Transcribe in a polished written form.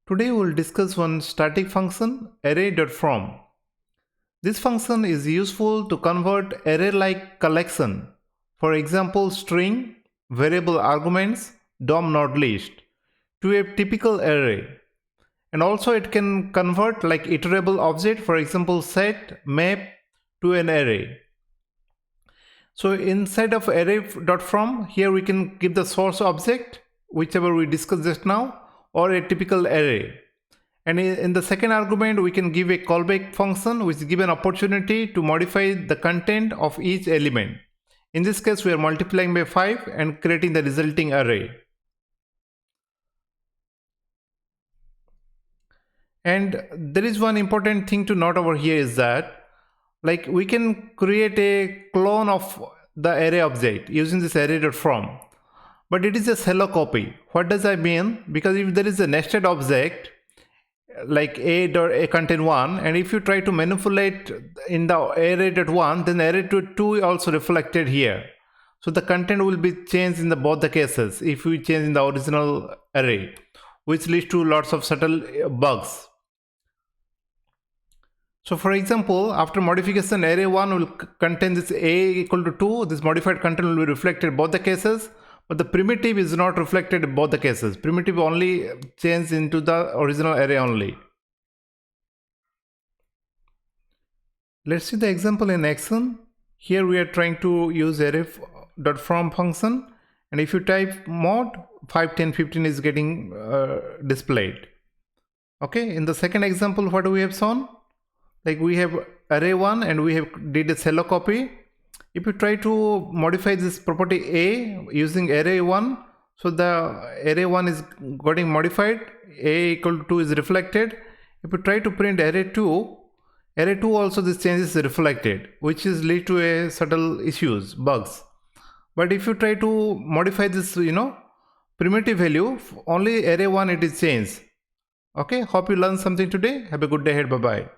Today we will discuss one static function, array.from. This function is useful to convert array-like collection, for example string, variable arguments, DOM not list, to a typical array. And also it can convert like iterable object, for example set, map to an array. So inside of array.from, here we can give the source object, whichever we discussed just now, or a typical array. And in the second argument, we can give a callback function which gives an opportunity to modify the content of each element. In this case, we are multiplying by 5 and creating the resulting array. And there is one important thing to note over here is that like we can create a clone of the array object using this array.from. But it is a shallow copy. What does that mean? Because if there is a nested object like a contain 1, and if you try to manipulate in the array.1, then array.2 is also reflected here. So the content will be changed in both the cases if we change in the original array, which leads to lots of subtle bugs. So for example, after modification, array 1 will contain this a equal to 2. This modified content will be reflected in both the cases, but the primitive is not reflected in both the cases. Primitive only changes into the original array only. Let's see the example in action. Here we are trying to use array.from function, and if you type mod, 5, 10, 15 is getting displayed. Okay, in the second example, what do we have shown? Like we have array 1 and we have did a shallow copy. If you try to modify this property a using array 1, so the array 1 is getting modified, a equal to 2 is reflected. If you try to print array 2 also this change is reflected, which is lead to a subtle issues, bugs. But if you try to modify this, primitive value, only array 1 it is changed. Okay, hope you learned something today. Have a good day ahead. Bye bye.